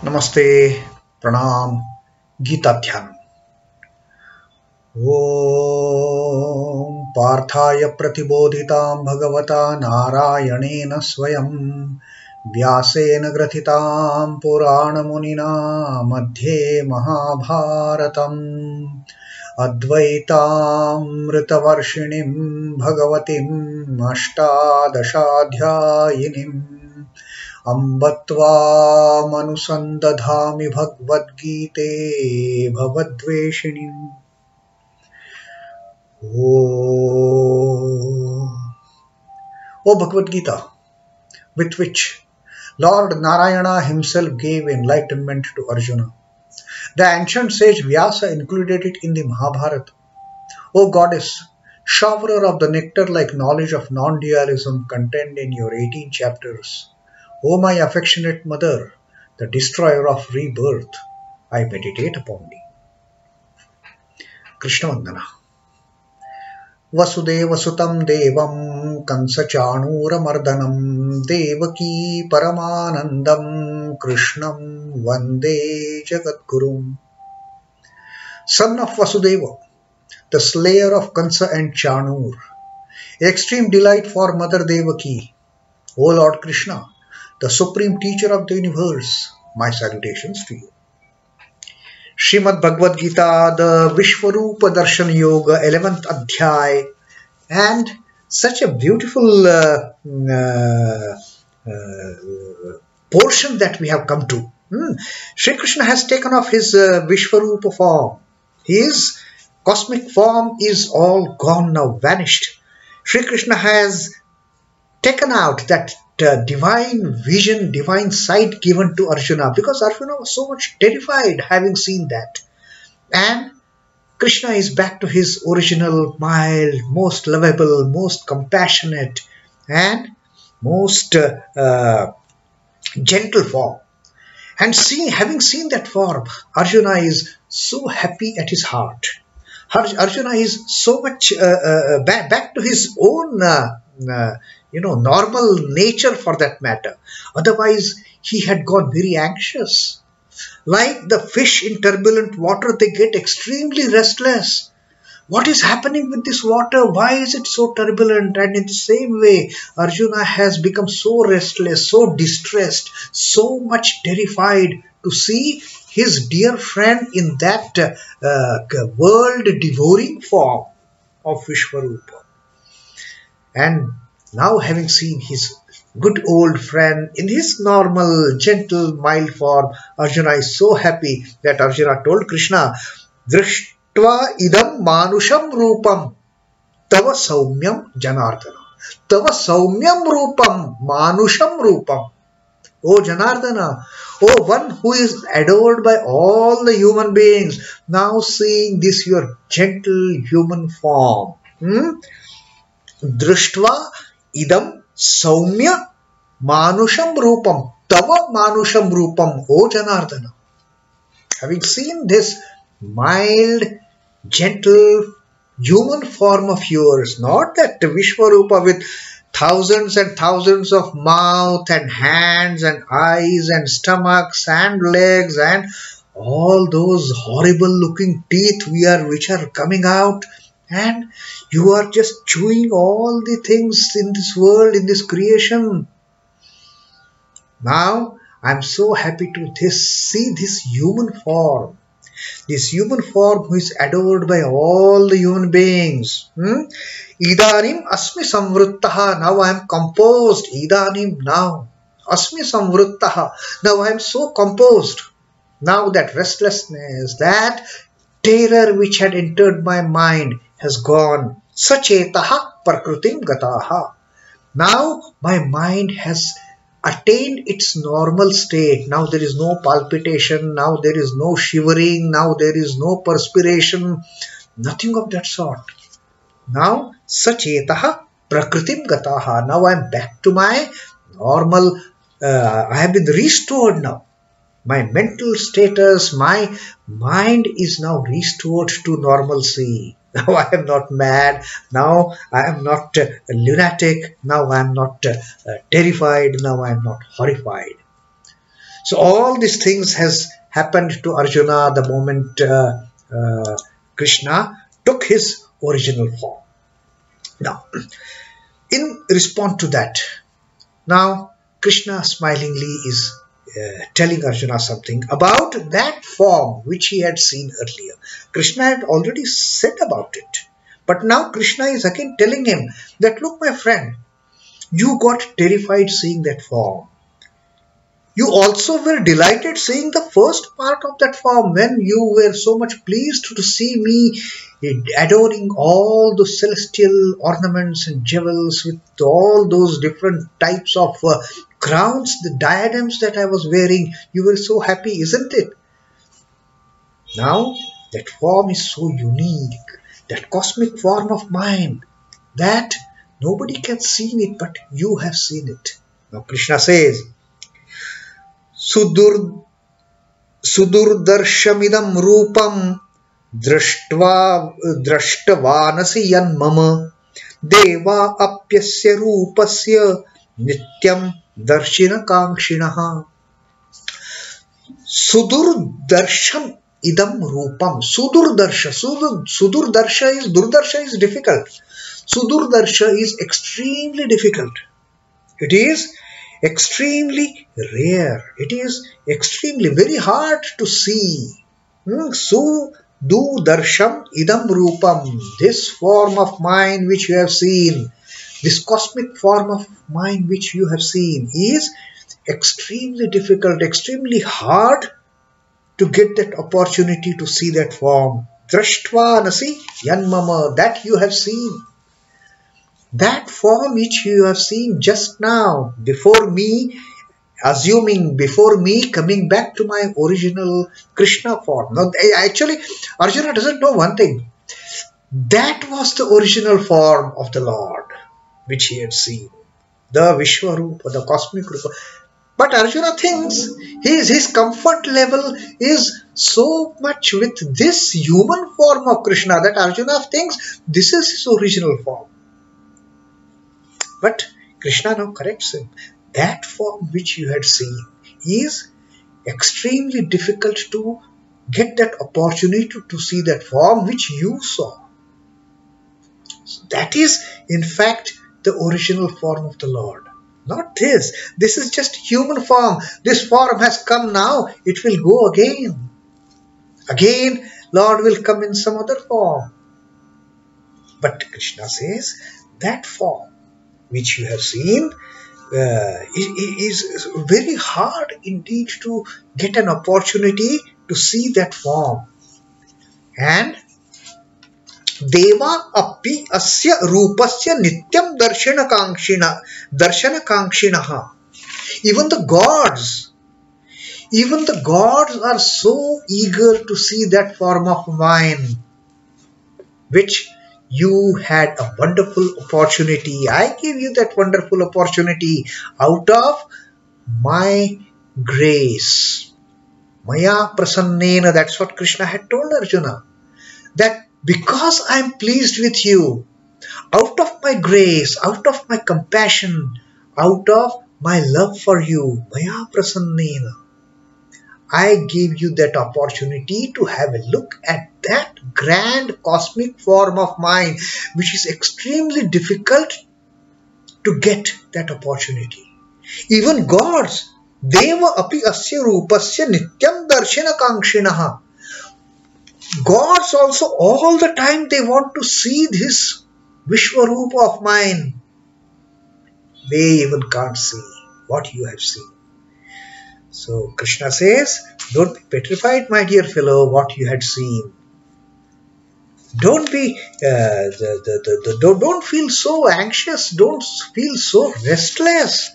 Namaste, Pranam, Gita Dhyan. Om Parthaya Pratibodhitam Bhagavata Narayanena Swayam Vyasena Grathitam Purana Munina Madhye Mahabharatam Advaitam Ritavarshinim Bhagavatim Ashtadashadhyayinim Ambatva manusandadhami Bhagavad Gite Bhavadveshinim. O Bhagavad Gita, with which Lord Narayana himself gave enlightenment to Arjuna. The ancient sage Vyasa included it in the Mahabharata. O Goddess, showerer of the nectar-like knowledge of non-dualism contained in your 18 chapters, O my affectionate mother, the destroyer of rebirth, I meditate upon thee. Krishna Vandana. Vasudeva sutam devam kansachanura mardanam devaki paramanandam krishnam vande jagadgurum. Son of Vasudeva, the slayer of Kansa and Chanur, extreme delight for Mother Devaki, O Lord Krishna, the supreme teacher of the universe, my salutations to you. Srimad Bhagavad Gita, the Vishwarupa Darshana Yoga, 11th Adhyay, and such a beautiful portion that we have come to. Shri Krishna has taken off his Vishwarupa form. His cosmic form is all gone now, vanished. Shri Krishna has taken out that divine vision, divine sight given to Arjuna, because Arjuna was so much terrified having seen that. And Krishna is back to his original, mild, most lovable, most compassionate and most gentle form. And having seen that form, Arjuna is so happy at his heart. Arjuna is so much back to his own normal nature for that matter. Otherwise, he had gone very anxious. Like the fish in turbulent water, they get extremely restless. What is happening with this water? Why is it so turbulent? And in the same way, Arjuna has become so restless, so distressed, so much terrified to see his dear friend in that world-devouring form of Vishwarupa. And now having seen his good old friend in his normal, gentle, mild form, Arjuna is so happy that Arjuna told Krishna, dṛṣṭavānasi manusham rūpaṃ tava saumyam janardana. Tava saumyam rūpaṃ manusham rūpaṃ. O Janardana, O one who is adored by all the human beings, now seeing this your gentle human form. Dṛṣṭavānasi saumya manusham rūpaṃ tava manusham rūpaṃ, O Janardana. Having seen this mild, gentle human form of yours, not that Vishwarupa with thousands and thousands of mouth and hands and eyes and stomachs and legs and all those horrible looking teeth which are coming out, and you are just chewing all the things in this world, in this creation. Now, I am so happy to see this human form. This human form who is adored by all the human beings. Idanim asmi samvruttaha. Now I am composed. Idanim now. Asmi samvruttaha. Now I am so composed. Now that restlessness, that terror which had entered my mind has gone. Sachetaha prakritim gataha. Now my mind has attained its normal state. Now there is no palpitation. Now there is no shivering. Now there is no perspiration. Nothing of that sort. Now sachetaha prakritim gataha. Now I am back to my normal. I have been restored now. My mental status, my mind is now restored to normalcy. Now I am not mad. Now I am not lunatic. Now I am not terrified. Now I am not horrified. So all these things has happened to Arjuna the moment Krishna took his original form. Now, in response to that, now Krishna smilingly is telling Arjuna something about that form which he had seen earlier. Krishna had already said about it. But now Krishna is again telling him that, look, my friend, you got terrified seeing that form. You also were delighted seeing the first part of that form when you were so much pleased to see me adoring all the celestial ornaments and jewels with all those different types of crowns, the diadems that I was wearing. You were so happy, isn't it? Now that form is so unique, that cosmic form of mine, that nobody can see it but you have seen it. Now Krishna says, sudurdarśamidaṃ rūpaṃ dṛṣṭavānasi yanmama devā apyasya rūpasya nityaṃ darśanakāṅkṣiṇaḥ. Sudurdarśamidaṃ rūpaṃ. Sudurdarsha is difficult. Sudurdarsha is extremely difficult. It is extremely rare. It is extremely very hard to see. Sudurdarśamidam rūpaṃ. This form of mine which you have seen, this cosmic form of mine which you have seen, is extremely difficult, extremely hard to get that opportunity to see that form. dṛṣṭavānasi yanmama, that you have seen. That form which you have seen just now, before me, before me coming back to my original Krishna form. Now, actually, Arjuna doesn't know one thing. That was the original form of the Lord, which he had seen. The Vishwarupa, the cosmic Rupa. But Arjuna thinks his comfort level is so much with this human form of Krishna that Arjuna thinks this is his original form. But Krishna now corrects him. That form which you had seen is extremely difficult to get that opportunity to see that form which you saw. So that is in fact the original form of the Lord. Not this. This is just human form. This form has come now. It will go again. Again, Lord will come in some other form. But Krishna says that form which you have seen is very hard indeed to get an opportunity to see that form. And devā apyasya rūpasya nityaṃ darśanakāṅkṣiṇaḥ. Even the gods are so eager to see that form of mine, which you had a wonderful opportunity. I gave you that wonderful opportunity out of my grace. Maya prasannena, that's what Krishna had told Arjuna. That because I am pleased with you, out of my grace, out of my compassion, out of my love for you, Maya prasannena, I gave you that opportunity to have a look at that grand cosmic form of mine, which is extremely difficult to get that opportunity. Even gods, devā apyasya rūpasya nityaṃ darśanakāṅkṣiṇaḥ. Gods also all the time they want to see this Vishwarupa of mine. They even can't see what you have seen. So Krishna says, don't be petrified, my dear fellow, what you had seen. Don't be, don't feel so anxious. Don't feel so restless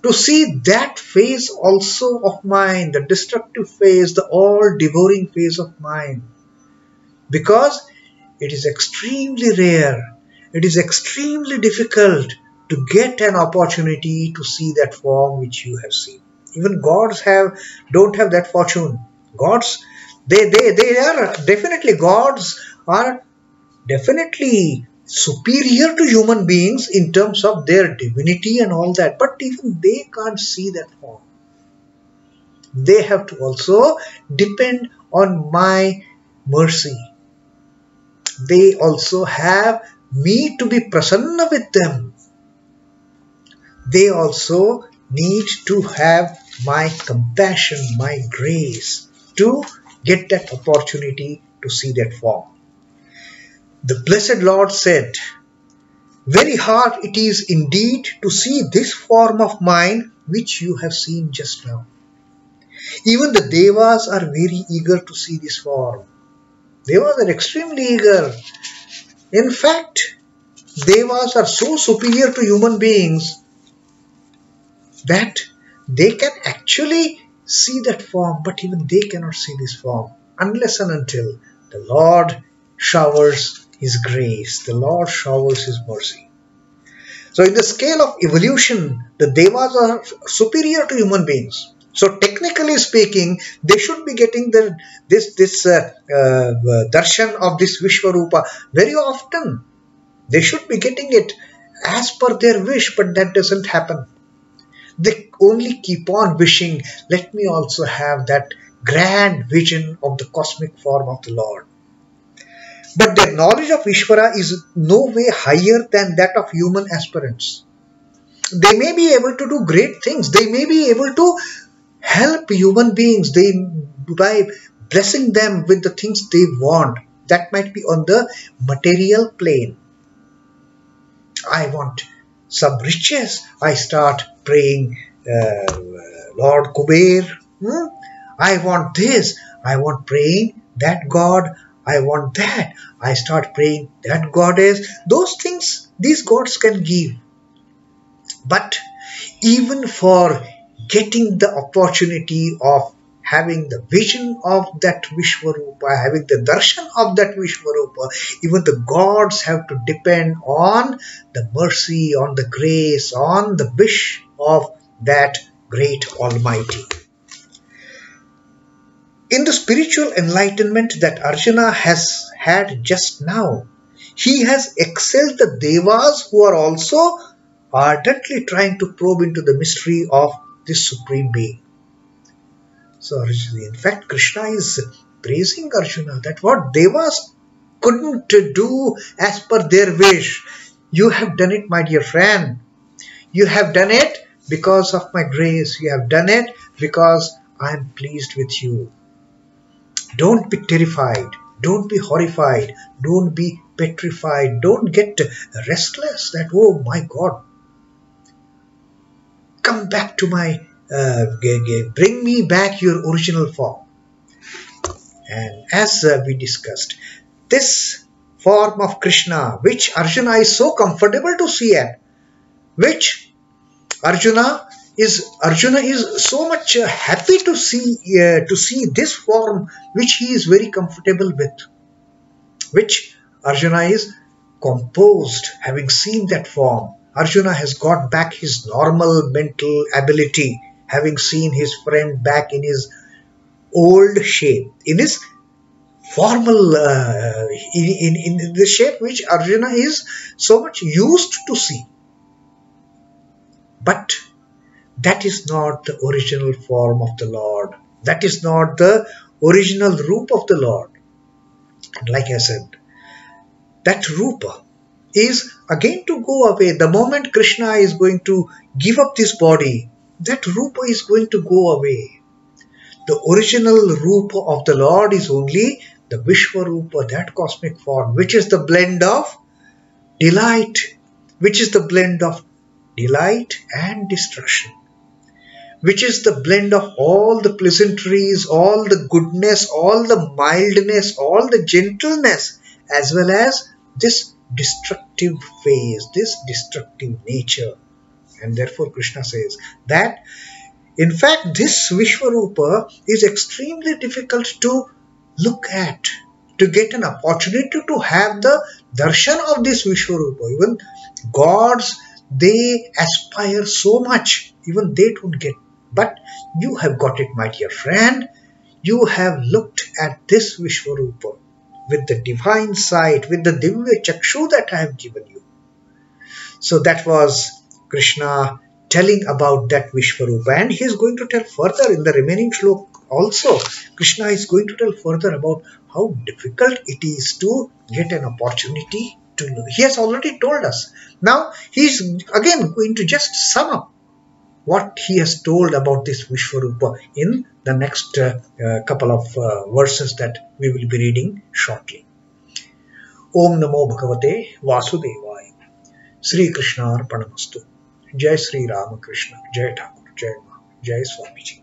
to see that phase also of mine, the destructive phase, the all-devouring phase of mine. Because it is extremely rare, it is extremely difficult to get an opportunity to see that form which you have seen. Even gods don't have that fortune. Gods, gods are definitely superior to human beings in terms of their divinity and all that. But even they can't see that form. they have to also depend on my mercy. They also have me to be prasanna with them. They also need to have my compassion, my grace to get that opportunity to see that form. The Blessed Lord said, very hard it is indeed to see this form of mine which you have seen just now. Even the Devas are very eager to see this form. Devas are extremely eager. In fact, Devas are so superior to human beings that they can actually see that form, but even they cannot see this form unless and until the Lord showers His grace, the Lord showers His mercy. So in the scale of evolution, the Devas are superior to human beings. So technically speaking, they should be getting this darshan of this Vishwarupa very often. They should be getting it as per their wish, but that doesn't happen. They only keep on wishing, let me also have that grand vision of the cosmic form of the Lord. But their knowledge of Ishvara is no way higher than that of human aspirants. They may be able to do great things. They may be able to help human beings by blessing them with the things they want. That might be on the material plane. I want some riches. I start praying, Lord Kuber. I want this. I want praying that God. I want that. I start praying that goddess. Those things these gods can give. But even for getting the opportunity of having the vision of that Vishwarupa, having the darshan of that Vishwarupa, even the gods have to depend on the mercy, on the grace, on the wish of that great Almighty. In the spiritual enlightenment that Arjuna has had just now, he has excelled the Devas who are also ardently trying to probe into the mystery of this Supreme Being. So in fact, Krishna is praising Arjuna that what Devas couldn't do as per their wish, you have done it, my dear friend. You have done it because of my grace. You have done it because I am pleased with you. Don't be terrified. Don't be horrified. Don't be petrified. Don't get restless that, oh my God, come back to my, bring me back your original form. And as we discussed, this form of Krishna, which Arjuna is so comfortable to see at, which Arjuna is so much happy to see this form which he is very comfortable with, which Arjuna is composed having seen that form. Arjuna has got back his normal mental ability, having seen his friend back in his old shape, in his formal, in the shape which Arjuna is so much used to see. But that is not the original form of the Lord. That is not the original rūpa of the Lord. And like I said, that rūpa is again to go away. The moment Krishna is going to give up this body, that rūpa is going to go away. The original rūpa of the Lord is only the Vishwarupa, that cosmic form, which is the blend of delight, which is the blend of delight and destruction, which is the blend of all the pleasantries, all the goodness, all the mildness, all the gentleness, as well as this destructive phase, this destructive nature. And therefore Krishna says that in fact this Vishwarupa is extremely difficult to look at, to get an opportunity to have the darshan of this Vishwarupa. Even gods, they aspire so much, even they don't get. But you have got it, my dear friend. You have looked at this Vishwarupa with the divine sight, with the divya chakshu that I have given you. So that was Krishna telling about that Vishwarupa, and he is going to tell further in the remaining shloka also. Krishna is going to tell further about how difficult it is to get an opportunity to know. He has already told us. Now he is again going to just sum up what he has told about this Vishwarupa in the next couple of verses that we will be reading shortly. Om Namo Bhagavate Vasudevaya. Sri Krishna Arpanamastu. Jai Sri Ramakrishna. Jai Thakur. Jai Ma. Jai Swami.